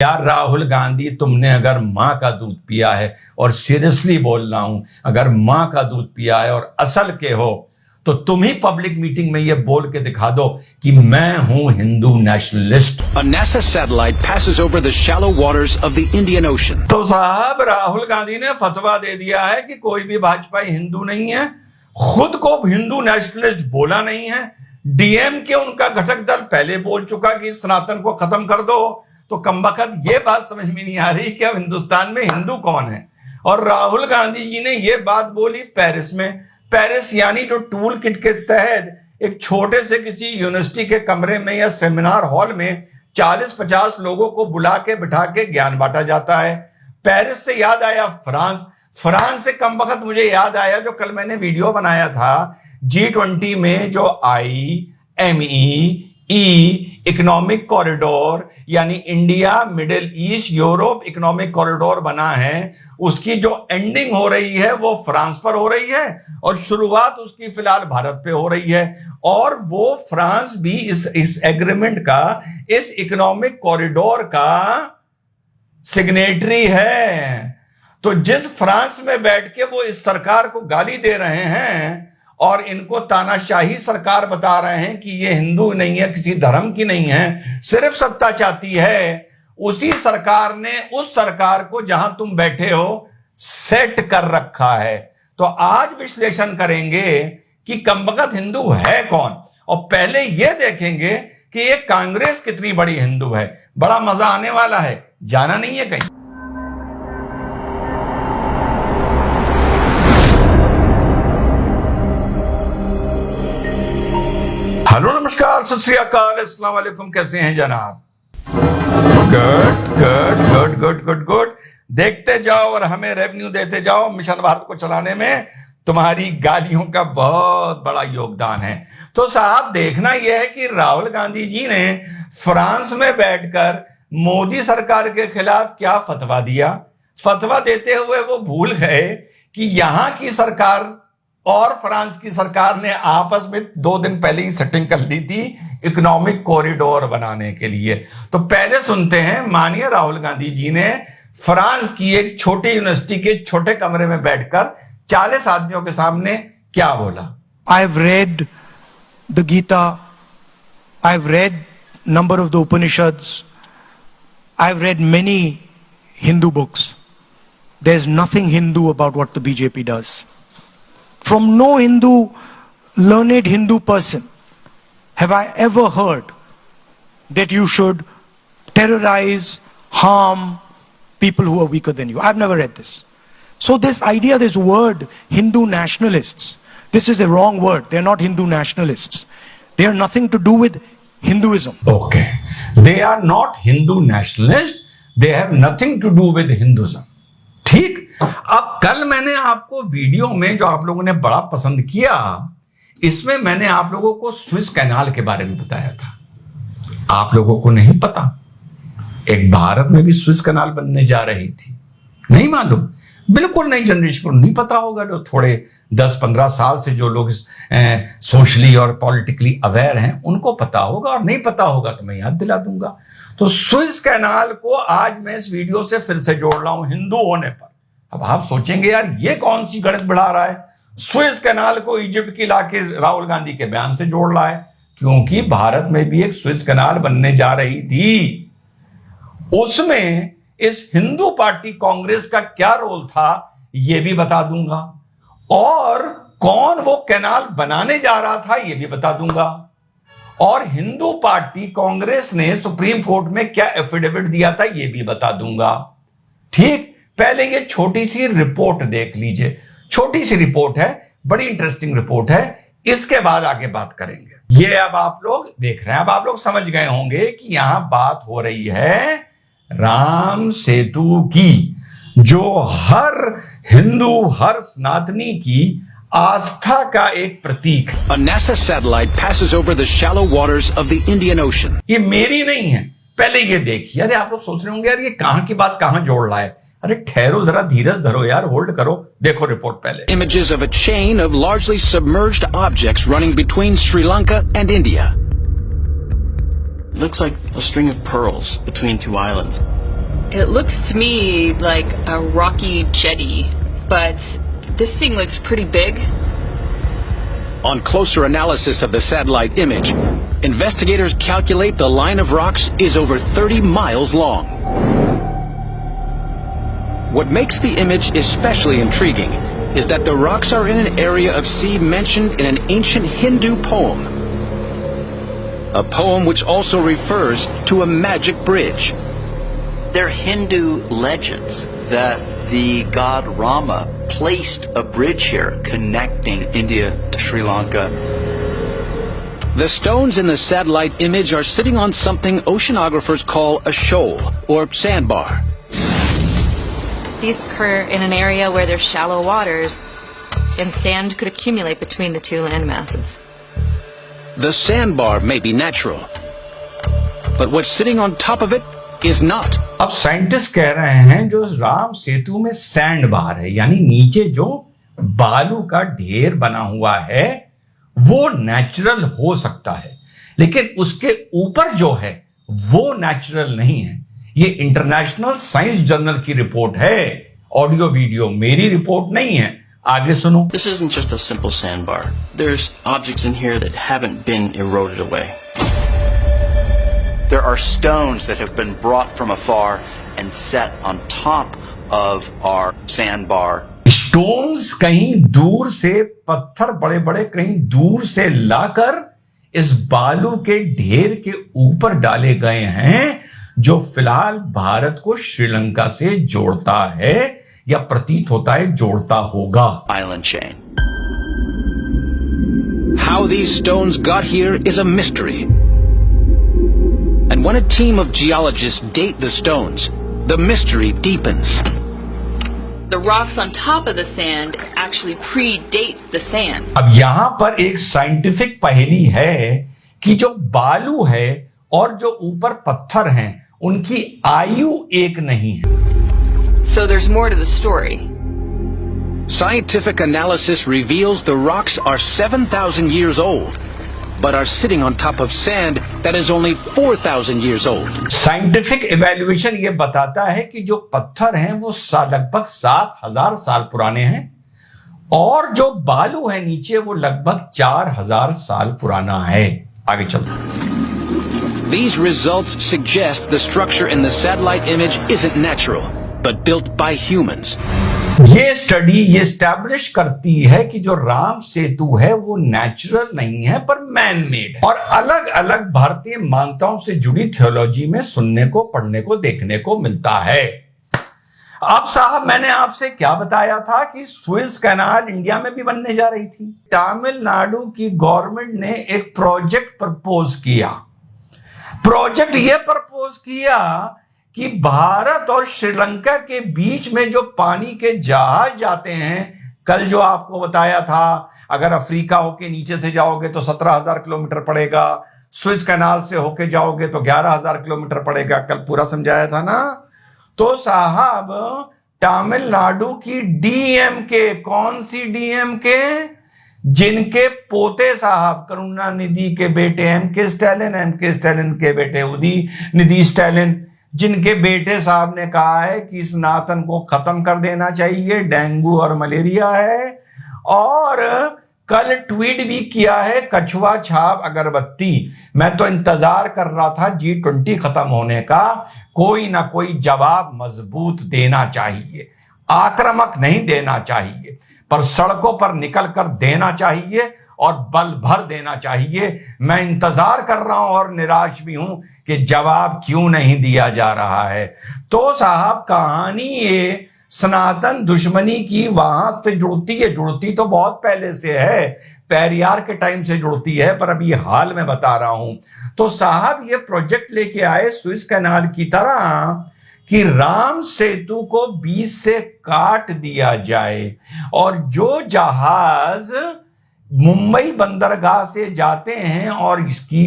यार राहुल गांधी, तुमने अगर माँ का दूध पिया है, और सीरियसली बोल रहा हूं, अगर माँ का दूध पिया है और असल के हो, तो तुम ही पब्लिक मीटिंग में ये बोल के दिखा दो कि मैं हूं Hindu nationalist. A NASA satellite passes over the shallow waters of the Indian Ocean. तो साहब राहुल गांधी ने फतवा दे दिया है कि कोई भी भाजपाई हिंदू नहीं है, खुद को हिंदू नेशनलिस्ट बोला नहीं है। डीएम के उनका घटक दल पहले बोल चुका कि सनातन को खत्म कर दो। तो कमबख्त ये बात समझ में नहीं आ रही कि अब हिंदुस्तान में हिंदू कौन है। और राहुल गांधी जी ने ये बात बोली पेरिस में। पेरिस यानी जो टूल किट के तहत एक छोटे से किसी यूनिवर्सिटी के कमरे में या सेमिनार हॉल में 40-50 लोगों को बुला के बिठा के ज्ञान बांटा जाता है। पेरिस से याद आया फ्रांस। फ्रांस से कमबख्त मुझे याद आया जो कल मैंने वीडियो बनाया था, G20 में जो IME इकोनॉमिक कॉरिडोर यानी India middle east Europe economic corridor बना है, उसकी जो एंडिंग हो रही है वो फ्रांस पर हो रही है और शुरुआत उसकी फिलहाल भारत पे हो रही है। और वो फ्रांस भी इस एग्रीमेंट का, इस इकोनॉमिक कॉरिडोर का सिग्नेटरी है। तो जिस फ्रांस में बैठ के वो इस सरकार को गाली दे रहे हैं और इनको तानाशाही सरकार बता रहे हैं कि ये हिंदू नहीं है, किसी धर्म की नहीं है, सिर्फ सत्ता चाहती है, उसी सरकार ने उस सरकार को जहां तुम बैठे हो सेट कर रखा है। तो आज विश्लेषण करेंगे कि कमबख्त हिंदू है कौन, और पहले यह देखेंगे कि ये कांग्रेस कितनी बड़ी हिंदू है। बड़ा मजा आने वाला है, जाना नहीं है कहीं। हेलो नमस्कार सत श्री अकाल अस्सलाम वालेकुम, कैसे हैं जनाब? Good good good good good good. देखते जाओ और हमें रेवेन्यू देते जाओ। मिशन भारत को चलाने में तुम्हारी गालियों का बहुत बड़ा योगदान है। तो साहब देखना यह है कि राहुल गांधी जी ने फ्रांस में बैठकर मोदी सरकार के खिलाफ क्या फतवा दिया। फतवा देते हुए वो भूल गए कि यहां की सरकार और फ्रांस की सरकार ने आपस में 2 दिन पहले ही सेटिंग कर ली थी इकोनॉमिक कॉरिडोर बनाने के लिए। तो पहले सुनते हैं माननीय राहुल गांधी जी ने फ्रांस की एक छोटी यूनिवर्सिटी के छोटे कमरे में बैठकर 40 आदमियों के सामने क्या बोला। I've read the Gita, I've read number of the Upanishads, I've read many Hindu books. There's nothing Hindu about what the BJP does. From no Hindu, learned Hindu person have I ever heard that you should terrorize, harm people who are weaker than you. I've never read this. So this idea, this word, Hindu nationalists, this is a wrong word. They're not Hindu nationalists. They are nothing to do with Hinduism. Okay. They are not Hindu nationalists. They have nothing to do with Hinduism. ठीक। अब कल मैंने आपको video में जो आप लोगों ने बड़ा पसंद किया, इसमें मैंने आप लोगों को स्विस कैनाल के बारे में बताया था। आप लोगों को नहीं पता, एक भारत में भी स्विस कैनाल बनने जा रही थी। नहीं मालूम, बिल्कुल नई जनरेशन को नहीं पता होगा। जो थोड़े 10-15 साल से जो लोग सोशली और पॉलिटिकली अवेयर हैं उनको पता होगा, और नहीं पता होगा तो मैं याद दिला दूंगा। तो स्विस कैनाल को आज मैं इस वीडियो से फिर से जोड़ रहा हूं हिंदू होने पर। अब आप सोचेंगे यार ये कौन सी गणित बढ़ा रहा है, स्विस कैनाल को इजिप्ट की लाके राहुल गांधी के बयान से जोड़ रहा है। क्योंकि भारत में भी एक स्विस कैनाल बनने जा रही थी, उसमें इस हिंदू पार्टी कांग्रेस का क्या रोल था ये भी बता दूंगा, और कौन वो कैनाल बनाने जा रहा था ये भी बता दूंगा, और हिंदू पार्टी कांग्रेस ने सुप्रीम कोर्ट में क्या एफिडेविट दिया था ये भी बता दूंगा। ठीक, पहले ये छोटी सी रिपोर्ट देख लीजिए। छोटी सी रिपोर्ट है, बड़ी इंटरेस्टिंग रिपोर्ट है, इसके बाद आगे बात करेंगे। ये अब आप लोग देख रहे हैं, अब आप लोग समझ गए होंगे कि यहां बात हो रही है राम सेतु की, जो हर हिंदू, हर सनातनी की आस्था का एक प्रतीक है। A NASA satellite passes over the shallow waters of the Indian Ocean. ये मेरी नहीं है, पहले ये देखिए। अरे आप लोग सोच रहे होंगे यार ये कहां की बात कहां जोड़ रहा है। अरे ठहरो जरा, धीरज धरो यार, होल्ड करो। देखो रिपोर्ट पहले। Images of a chain of largely submerged objects running between Sri Lanka and India. Looks like a string of pearls between 2 islands. It looks to me like a rocky jetty, but this thing looks pretty big. On closer analysis of the satellite image, investigators calculate the line of rocks is over 30 miles long. What makes the image especially intriguing is that the rocks are in an area of sea mentioned in an ancient Hindu poem. A poem which also refers to a magic bridge. They're Hindu legends that the god Rama placed a bridge here connecting India to Sri Lanka. The stones in the satellite image are sitting on something oceanographers call a shoal or sandbar. These occur in an area where there's shallow waters, and sand could accumulate between the two land masses. The sandbar may be natural, but what's sitting on top of it is not. अब scientist कह रहे हैं जो राम सेतु में sand बार है, यानी नीचे जो बालू का ढेर बना हुआ है वो नेचुरल हो सकता है, लेकिन उसके ऊपर जो है वो नेचुरल नहीं है। ये इंटरनेशनल साइंस जर्नल की रिपोर्ट है, ऑडियो वीडियो मेरी रिपोर्ट नहीं है। आगे सुनो। This isn't just a simple sandbar. There's objects in here that haven't been eroded away. There are stones that have been brought from afar and set on top of our sandbar. Stones कहीं दूर से, पत्थर बड़े बड़े कहीं दूर से लाकर इस बालू के ढेर के ऊपर डाले गए हैं, जो फिलहाल भारत को श्रीलंका से जोड़ता है या प्रतीत होता है जोड़ता होगा। Island chain. How these stones got here is a mystery. And when a team of geologists date the stones, the mystery deepens. The rocks on top of the sand actually predate the sand. अब यहां पर एक scientific पहेली है कि जो बालू है और जो ऊपर पत्थर हैं उनकी आयु एक नहीं है। So there's more to the story. Scientific analysis reveals the rocks are 7,000 years old, but are sitting on top of sand that is only 4,000 years old. Scientific evaluation ये बताता है कि जो पत्थर हैं वो लगभग 7,000 साल पुराने हैं और जो बालू है नीचे वो लगभग 4,000 साल पुराना है। आगे चलते। These results suggest the structure in the satellite image isn't natural, but built by humans. ये स्टडी ये स्टैब्लिश करती है कि जो राम सेतु है वो नेचुरल नहीं है पर मैन मेड है, और अलग अलग भारतीय मान्यताओं से जुड़ी थियोलॉजी में सुनने को, पढ़ने को, देखने को मिलता है। अब साहब मैंने आपसे क्या बताया था कि सुएज कैनाल इंडिया में भी बनने जा रही थी। तमिलनाडु की गवर्नमेंट ने एक प्रोजेक्ट प्रपोज किया। प्रोजेक्ट ये प्रपोज किया कि भारत और श्रीलंका के बीच में जो पानी के जहाज जाते हैं, कल जो आपको बताया था अगर अफ्रीका होके नीचे से जाओगे तो 17,000 किलोमीटर पड़ेगा, सुएज कैनाल से होके जाओगे तो 11,000 किलोमीटर पड़ेगा, कल पूरा समझाया था ना। तो साहब तमिलनाडु की डीएमके, कौन सी डीएमके, जिनके पोते साहब करुणानिधि के बेटे एमके स्टैलिन के बेटे उदयनिधि स्टैलिन, जिनके बेटे साहब ने कहा है कि सनातन को खत्म कर देना चाहिए, डेंगू और मलेरिया है, और कल ट्वीट भी किया है कछुआ छाप अगरबत्ती। मैं तो इंतजार कर रहा था G20 खत्म होने का, कोई ना कोई जवाब मजबूत देना चाहिए, आक्रामक नहीं देना चाहिए पर सड़कों पर निकल कर देना चाहिए और बल भर देना चाहिए। मैं इंतजार कर रहा हूं और निराश भी हूं कि जवाब क्यों नहीं दिया जा रहा है। तो साहब कहानी ये सनातन दुश्मनी की वहां से जुड़ती है, जुड़ती तो बहुत पहले से है, पेरियार के टाइम से जुड़ती है, पर अभी हाल में बता रहा हूं। तो साहब ये प्रोजेक्ट लेके आए सुएज कैनाल की तरह कि राम सेतु को बीच से काट दिया जाए और जो जहाज मुंबई बंदरगाह से जाते हैं, और इसकी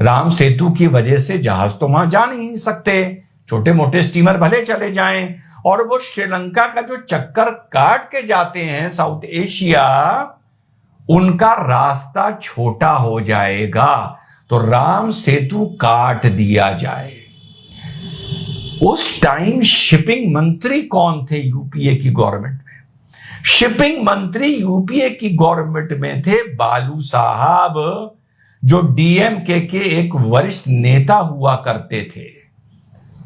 राम सेतु की वजह से जहाज तो वहां जा नहीं सकते, छोटे मोटे स्टीमर भले चले जाएं, और वो श्रीलंका का जो चक्कर काट के जाते हैं साउथ एशिया, उनका रास्ता छोटा हो जाएगा। तो राम सेतु काट दिया जाए। उस टाइम शिपिंग मंत्री कौन थे यूपीए की गवर्नमेंट में? शिपिंग मंत्री यूपीए की गवर्नमेंट में थे बालू साहब, जो डीएमके के एक वरिष्ठ नेता हुआ करते थे।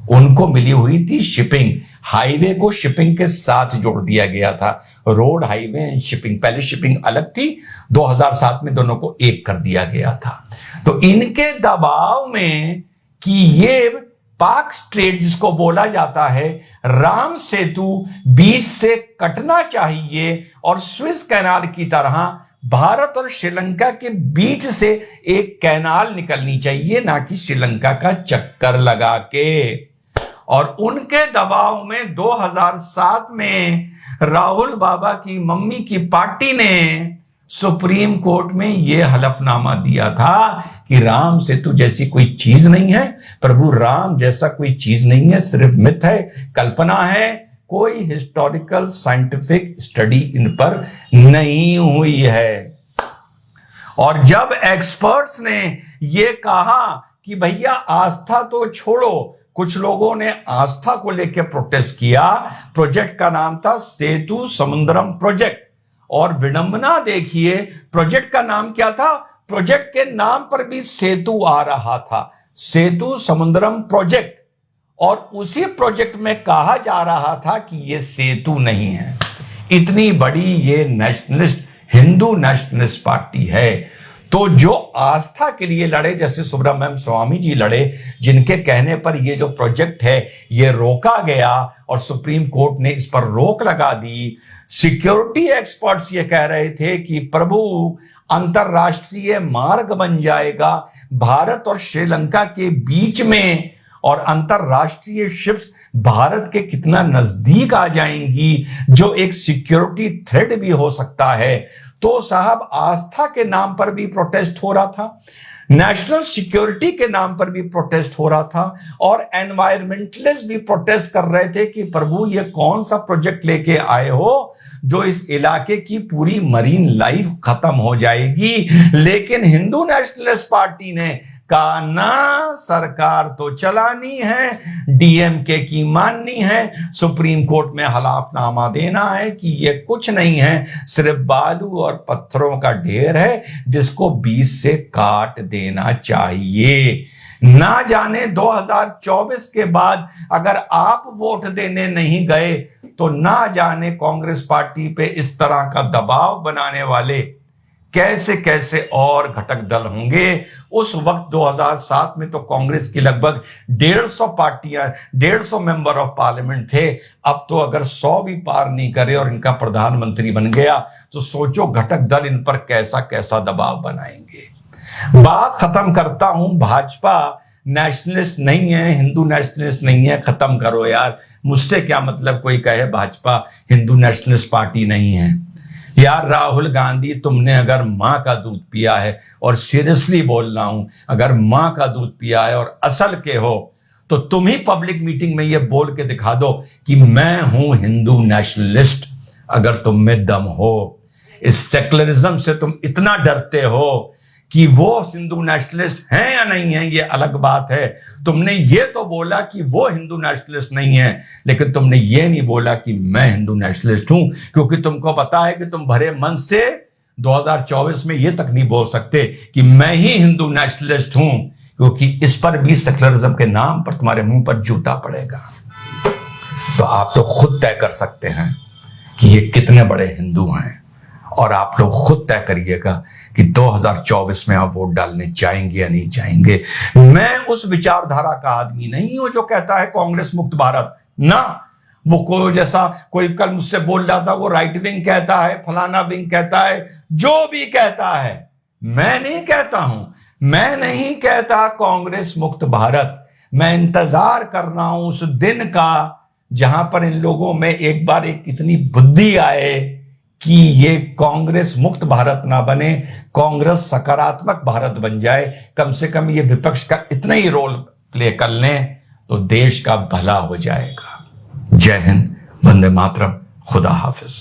उनको मिली हुई थी शिपिंग, हाईवे को शिपिंग के साथ जोड़ दिया गया था, रोड हाईवे एंड शिपिंग। पहले शिपिंग अलग थी, 2007 में दोनों को एक कर दिया गया था। तो इनके दबाव में कि ये पाक स्ट्रेट जिसको बोला जाता है, राम सेतु बीच से कटना चाहिए और स्विस कैनाल की तरह भारत और श्रीलंका के बीच से एक कैनाल निकलनी चाहिए, ना कि श्रीलंका का चक्कर लगा के। और उनके दबाव में 2007 में राहुल बाबा की मम्मी की पार्टी ने सुप्रीम कोर्ट में यह हलफनामा दिया था कि राम सेतु जैसी कोई चीज नहीं है, प्रभु राम जैसा कोई चीज नहीं है, सिर्फ मिथ है, कल्पना है, कोई हिस्टोरिकल साइंटिफिक स्टडी इन पर नहीं हुई है। और जब एक्सपर्ट्स ने यह कहा कि भैया आस्था तो छोड़ो, कुछ लोगों ने आस्था को लेकर प्रोटेस्ट किया। प्रोजेक्ट का नाम था सेतु समुद्रम प्रोजेक्ट, और विडंबना देखिए, प्रोजेक्ट का नाम क्या था? प्रोजेक्ट के नाम पर भी सेतु आ रहा था, सेतु समुद्रम प्रोजेक्ट। और उसी प्रोजेक्ट में कहा जा रहा था कि यह सेतु नहीं है। इतनी बड़ी ये नेशनलिस्ट, हिंदू नेशनलिस्ट पार्टी है। तो जो आस्था के लिए लड़े, जैसे सुब्रमण्यम स्वामी जी लड़े, जिनके कहने पर ये जो प्रोजेक्ट है ये रोका गया और सुप्रीम कोर्ट ने इस पर रोक लगा दी। सिक्योरिटी एक्सपर्ट्स ये कह रहे थे कि प्रभु अंतरराष्ट्रीय मार्ग बन जाएगा भारत और श्रीलंका के बीच में, और अंतरराष्ट्रीय शिप्स भारत के कितना नजदीक आ जाएंगी, जो एक सिक्योरिटी थ्रेट भी हो सकता है। तो साहब आस्था के नाम पर भी प्रोटेस्ट हो रहा था, नेशनल सिक्योरिटी के नाम पर भी प्रोटेस्ट हो रहा था, और एनवायरमेंटलिस्ट भी प्रोटेस्ट कर रहे थे कि प्रभु ये कौन सा प्रोजेक्ट लेके आए हो जो इस इलाके की पूरी मरीन लाइफ खत्म हो जाएगी। लेकिन हिंदू नेशनलिस्ट पार्टी ने कहा ना, सरकार तो चलानी है, डीएमके की माननी है, सुप्रीम कोर्ट में हलफनामा देना है कि ये कुछ नहीं है, सिर्फ बालू और पत्थरों का ढेर है जिसको बीच से काट देना चाहिए। ना जाने 2024 के बाद अगर आप वोट देने नहीं गए तो ना जाने कांग्रेस पार्टी पे इस तरह का दबाव बनाने वाले कैसे कैसे और घटक दल होंगे। उस वक्त 2007 में तो कांग्रेस की लगभग 150 पार्टियां, 150 मेंबर ऑफ पार्लियामेंट थे। अब तो अगर 100 भी पार नहीं करे और इनका प्रधानमंत्री बन गया तो सोचो घटक दल इन पर कैसा कैसा दबाव बनाएंगे। बात खत्म करता हूं, भाजपा नेशनलिस्ट नहीं है, हिंदू नेशनलिस्ट नहीं है, खत्म करो यार। मुझसे क्या मतलब कोई कहे भाजपा हिंदू नेशनलिस्ट पार्टी नहीं है। यार राहुल गांधी, तुमने अगर मां का दूध पिया है, और सीरियसली बोल रहा हूं, अगर मां का दूध पिया है और असल के हो, तो तुम ही पब्लिक मीटिंग में ये बोल के दिखा दो कि मैं हूं हिंदू नेशनलिस्ट। अगर तुम में दम हो, इस सेकुलरिज्म से तुम इतना डरते हो कि वो हिंदू नेशनलिस्ट हैं या नहीं है, ये अलग बात है। तुमने ये तो बोला कि वो हिंदू नेशनलिस्ट नहीं है, लेकिन तुमने ये नहीं बोला कि मैं हिंदू नेशनलिस्ट हूं, क्योंकि तुमको पता है कि तुम भरे मन से 2024 में ये तक नहीं बोल सकते कि मैं ही हिंदू नेशनलिस्ट हूं, क्योंकि इस पर भी सेकुलरिज्म के नाम पर तुम्हारे मुंह पर जूता पड़ेगा। तो आप तो खुद तय कर सकते हैं कि ये कितने बड़े हिंदू हैं, और आप लोग खुद तय करिएगा कि 2024 में आप वोट डालने जाएंगे या नहीं जाएंगे। मैं उस विचारधारा का आदमी नहीं हूं जो कहता है कांग्रेस मुक्त भारत ना। वो कोई जैसा कोई कल मुझसे बोल रहा था, वो राइट विंग कहता है, फलाना विंग कहता है, जो भी कहता है, मैं नहीं कहता हूं। मैं नहीं कहता कांग्रेस मुक्त भारत। मैं इंतजार कर रहा हूं उस दिन का जहां पर इन लोगों में एक बार एक इतनी बुद्धि आए कि ये कांग्रेस मुक्त भारत ना बने, कांग्रेस सकारात्मक भारत बन जाए। कम से कम ये विपक्ष का इतना ही रोल प्ले कर लें तो देश का भला हो जाएगा। जय हिंद, वंदे मातरम, खुदा हाफिज।